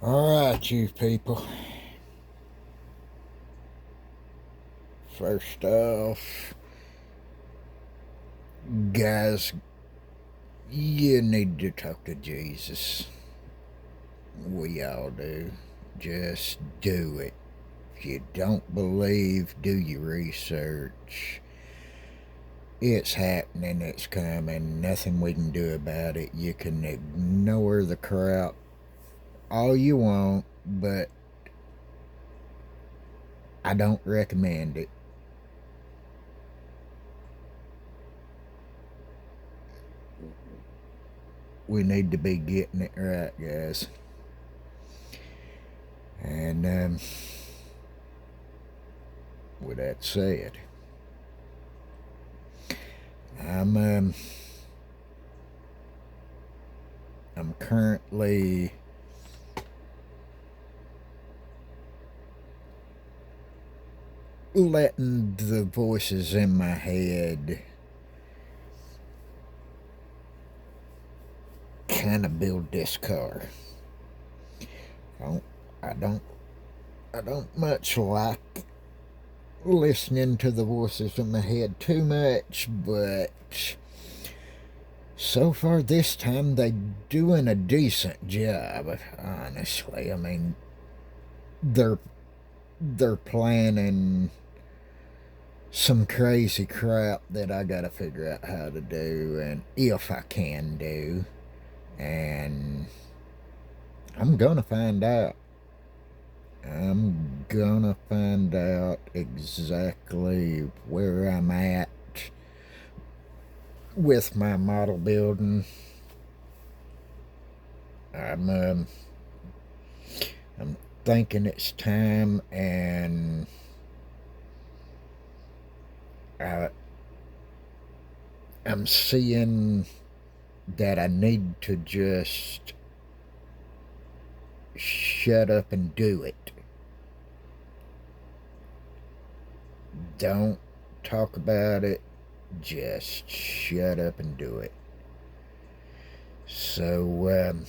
Alright, you people. First off, guys, you need to talk to Jesus. We all do. Just do it. If you don't believe, do your research. It's happening, it's coming, nothing we can do about it. You can ignore the crap all you want, but I don't recommend it. We need to be getting it right, guys. And with that said, I'm currently letting the voices in my head kind of build this car. I don't I don't much like listening to the voices in my head too much, but so far this time they doing a decent job, honestly. I mean, they're planning some crazy crap that I gotta figure out how to do, and if I can do, and I'm gonna find out. I'm gonna find out exactly where I'm at with my model building. I'm thinking it's time, and I'm seeing that I need to just shut up and do it. Don't talk about it, just shut up and do it. So,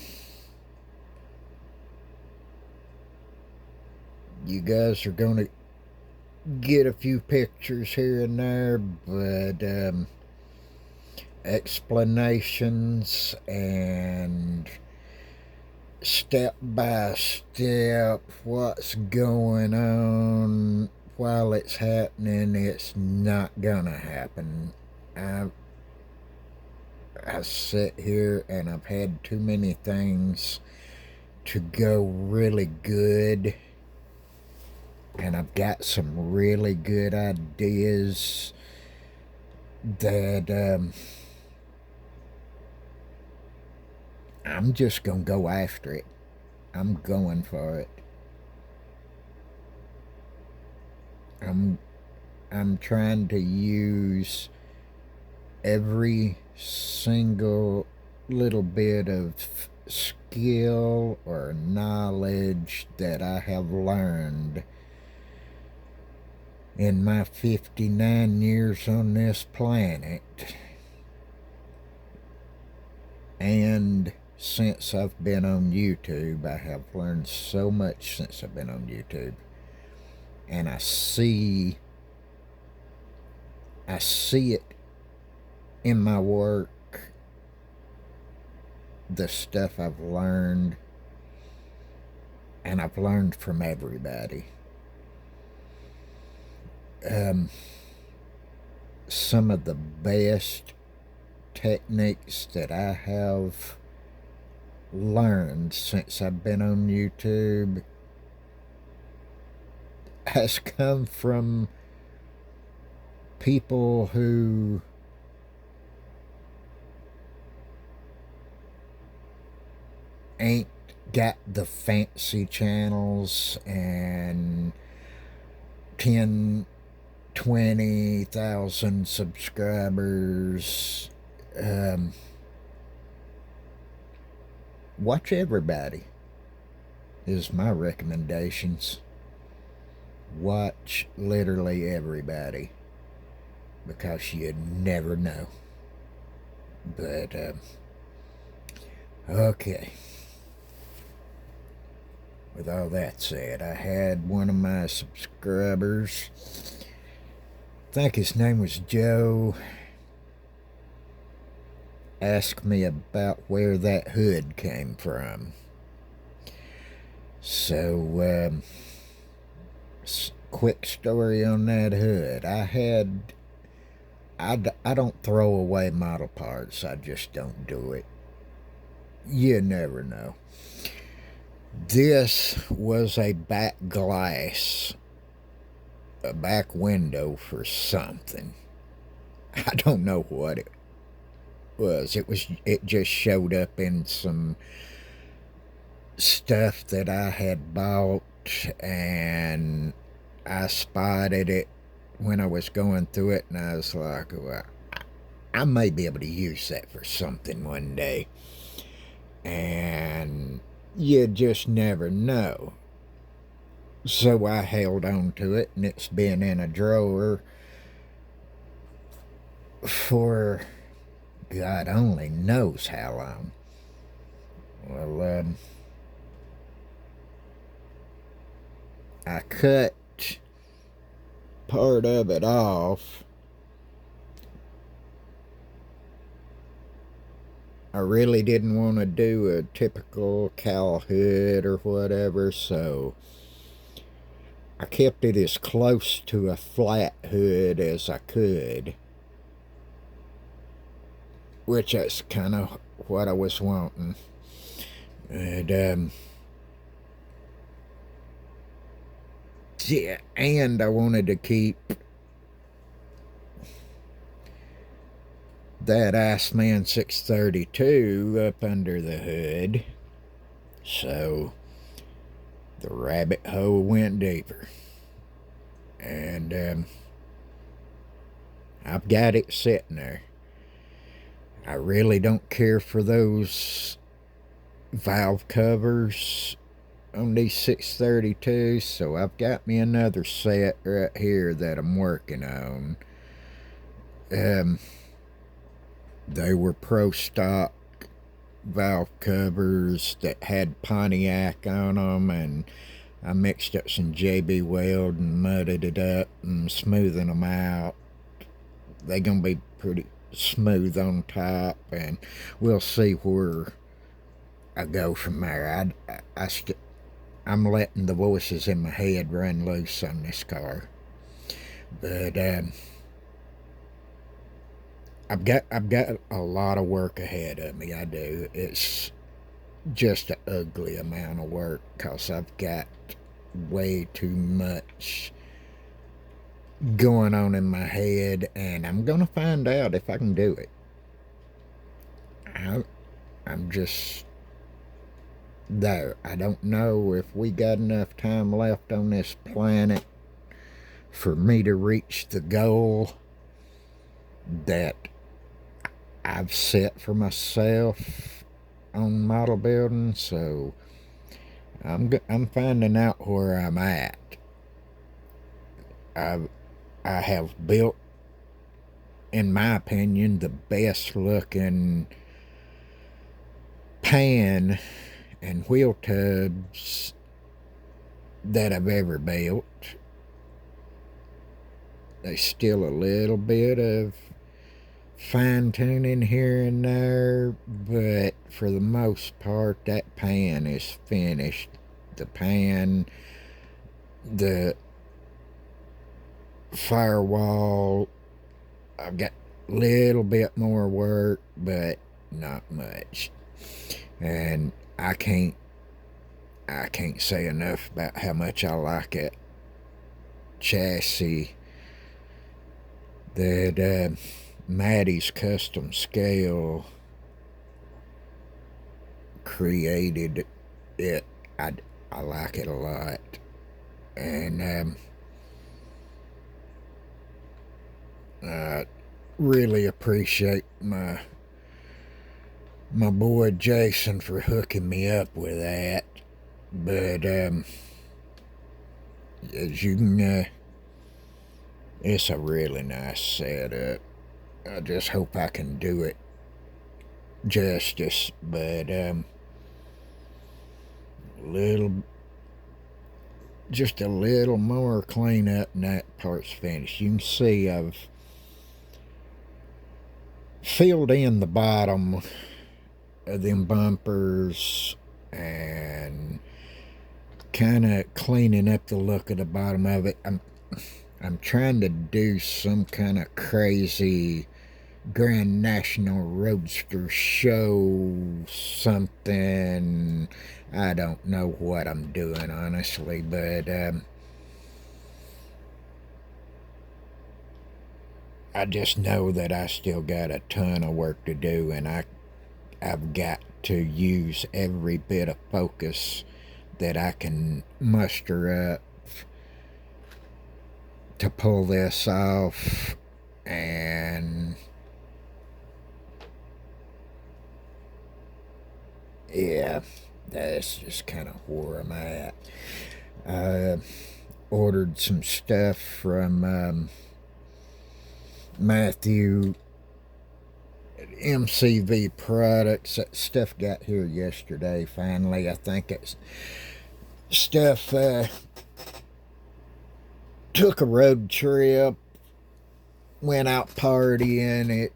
you guys are going to get a few pictures here and there, but explanations and step by step what's going on while it's happening, it's not gonna happen. I sit here and I've had too many things to go really good, and I've got some really good ideas that I'm just gonna go after it. I'm going for it. I'm trying to use every single little bit of skill or knowledge that I have learned in my 59 years on this planet, and since I've been on YouTube. I have learned so much since I've been on YouTube, and I see it in my work, the stuff I've learned, and I've learned from everybody. Some of the best techniques that I have learned since I've been on YouTube has come from people who ain't got the fancy channels and 10, 20,000 subscribers. Watch everybody is my recommendations. Watch literally everybody, because you never know. But okay, with all that said, I had one of my subscribers, I think his name was Joe, ask me about where that hood came from. So, quick story on that hood. I don't throw away model parts. I just don't do it. You never know. This was a back glass, a back window for something. I don't know what it was. It just showed up in some stuff that I had bought, and I spotted it when I was going through it, and I was like, well, I may be able to use that for something one day. And you just never know. So I held on to it, and it's been in a drawer for God only knows how long. Well, I cut part of it off. I really didn't want to do a typical cow hood or whatever, so I kept it as close to a flat hood as I could, which is kind of what I was wanting. And, yeah, and I wanted to keep that Iceman 632 up under the hood, so the rabbit hole went deeper. And I've got it sitting there. I really don't care for those valve covers on these 632s, so I've got me another set right here that I'm working on. They were Pro Stock valve covers that had Pontiac on them, and I mixed up some JB Weld and mudded it up and smoothing them out. They're gonna be pretty smooth on top, and we'll see where I go from there. I'm letting the voices in my head run loose on this car, but I've got a lot of work ahead of me. I do. It's just an ugly amount of work because I've got way too much going on in my head, and I'm gonna find out if I can do it. I'm just there. I don't know if we got enough time left on this planet for me to reach the goal that I've set for myself on model building, so I'm finding out where I'm at. I have built, in my opinion, the best looking pan and wheel tubs that I've ever built. There's still a little bit of fine-tuning here and there, but for the most part, that pan is finished. The pan, the firewall, I've got a little bit more work, but not much. And I can't say enough about how much I like it chassis that Maddie's Custom Scale created. It I like it a lot, and I really appreciate my boy Jason for hooking me up with that. But as you can, it's a really nice setup. I just hope I can do it justice, but little just a little more cleanup and that part's finished. You can see I've filled in the bottom of them bumpers and kind of cleaning up the look of the bottom of it. I'm trying to do some kind of crazy Grand National Roadster show something. I don't know what I'm doing, honestly, but I just know that I still got a ton of work to do, and I've got to use every bit of focus that I can muster up to pull this off. And yeah, that's just kind of where I'm at. I ordered some stuff from Matthew MCV Products. That stuff got here yesterday, finally. I think it's stuff took a road trip, went out partying. It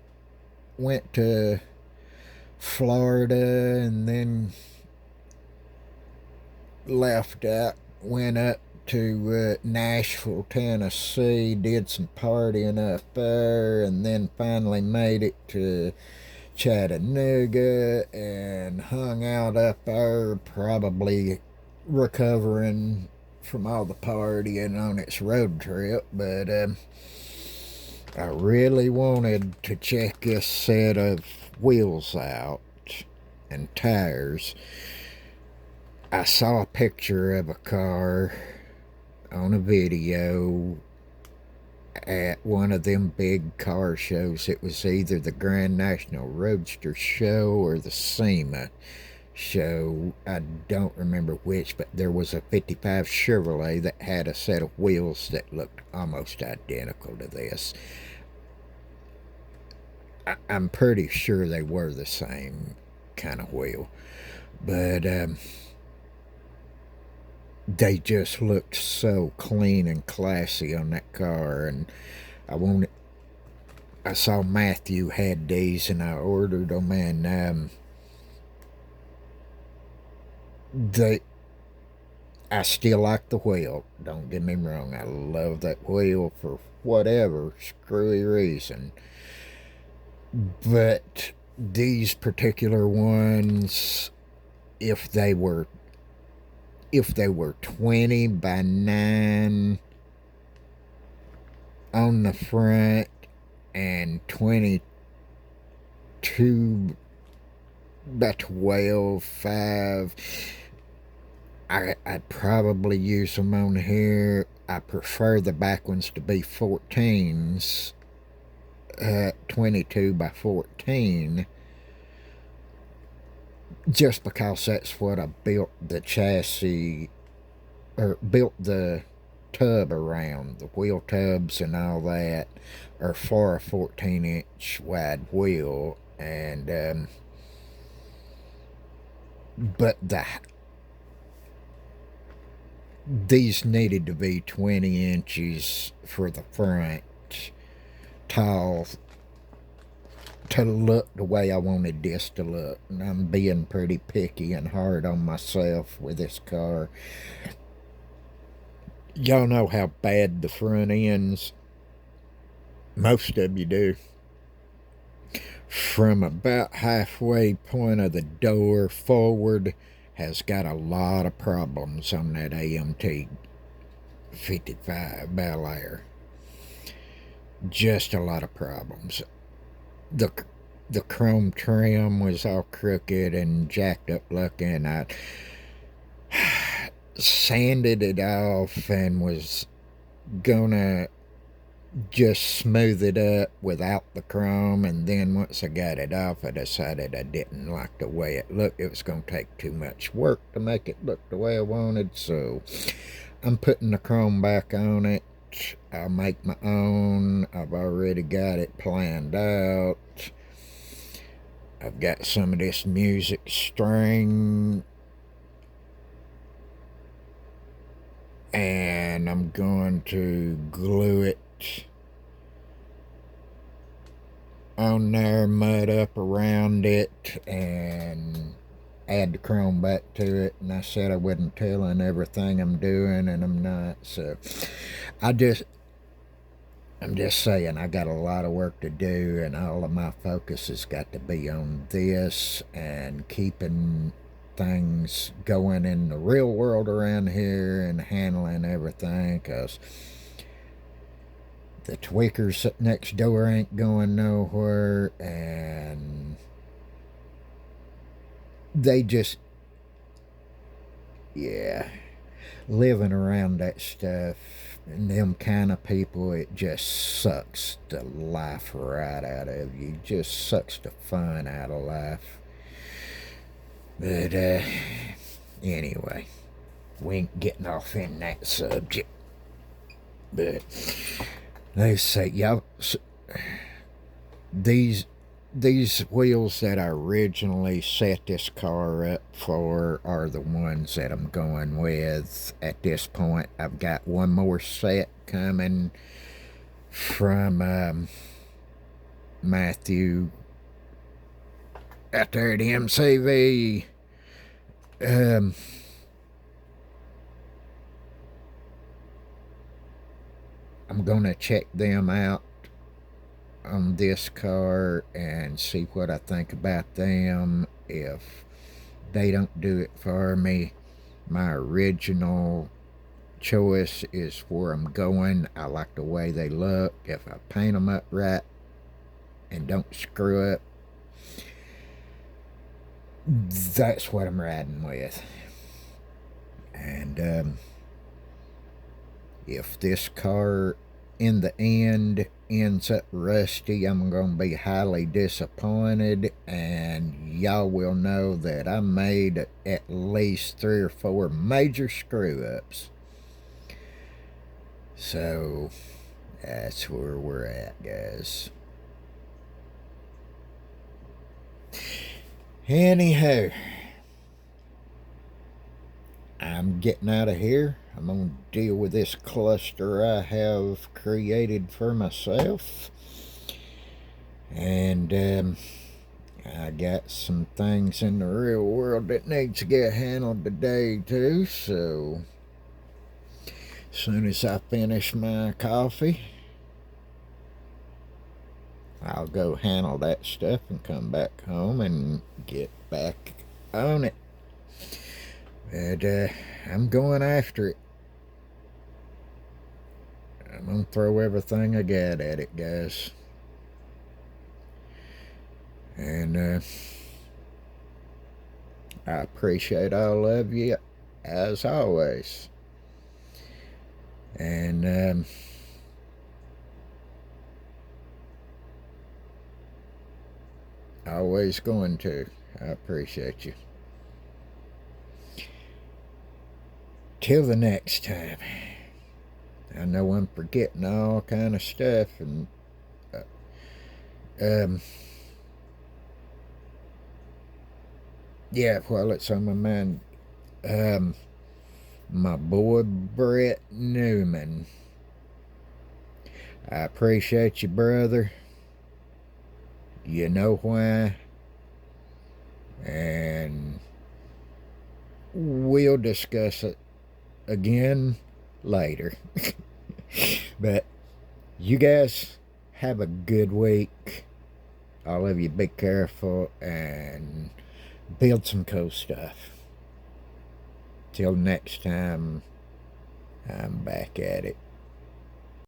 went to Florida and then left out, went up to Nashville, Tennessee, did some partying up there, and then finally made it to Chattanooga and hung out up there, probably recovering from all the partying on its road trip. But I really wanted to check this set of wheels out and tires. I saw a picture of a car on a video at one of them big car shows. It was either the Grand National Roadster show or the SEMA show. I don't remember which, but there was a 55 Chevrolet that had a set of wheels that looked almost identical to this. I'm pretty sure they were the same kind of wheel, but they just looked so clean and classy on that car, and I saw Matthew had these, and I ordered them, and I still like the wheel. Don't get me wrong, I love that wheel for whatever screwy reason, but these particular ones, if they were 20 by 9 on the front and 22 by 12, 5, I'd probably use them on here. I prefer the back ones to be 14s, 22 by 14, just because that's what I built the chassis, or built the tub around. The wheel tubs and all that are for a 14-inch wide wheel, and but these needed to be 20 inches for the front, tall, to look the way I wanted this to look. And I'm being pretty picky and hard on myself with this car. Y'all know how bad the front ends. Most of you do. From about halfway point of the door forward has got a lot of problems on that AMT 55 Bel Air. Just a lot of problems. The chrome trim was all crooked and jacked up looking. I sanded it off and was gonna just smooth it up without the chrome, and then once I got it off, I decided I didn't like the way it looked. It was going to take too much work to make it look the way I wanted, so I'm putting the chrome back on it. I'll make my own. I've already got it planned out. I've got some of this music string and I'm going to glue it on there, mud up around it, and add the chrome back to it. And I said I wasn't telling everything I'm doing, and I'm not. So I'm just saying I got a lot of work to do, and all of my focus has got to be on this and keeping things going in the real world around here and handling everything, because the tweakers next door ain't going nowhere, and they just, yeah, living around that stuff and them kind of people, it just sucks the life right out of you. Just sucks the fun out of life. But anyway, we ain't getting off in that subject. But let's say, y'all, these wheels that I originally set this car up for are the ones that I'm going with at this point. I've got one more set coming from Matthew out there at MCV. I'm gonna check them out on this car and see what I think about them. If they don't do it for me, my original choice is where I'm going. I like the way they look. If I paint them up right and don't screw up, that's what I'm riding with. And if this car in the end ends up rusty, I'm going to be highly disappointed, and y'all will know that I made at least 3 or 4 major screw-ups. So that's where we're at, guys. Anyhow, I'm getting out of here. I'm going to deal with this cluster I have created for myself. And I got some things in the real world that needs to get handled today too. So as soon as I finish my coffee, I'll go handle that stuff and come back home and get back on it. But I'm going after it. I'm going to throw everything I got at it, guys. And I appreciate all of you, as always. And always going to. I appreciate you. Till the next time. I know I'm forgetting all kind of stuff, and yeah, while it's on my mind, my boy Brett Newman, I appreciate you, brother. You know why, and we'll discuss it again later. But you guys have a good week. All of you be careful and build some cool stuff. Till next time, I'm back at it.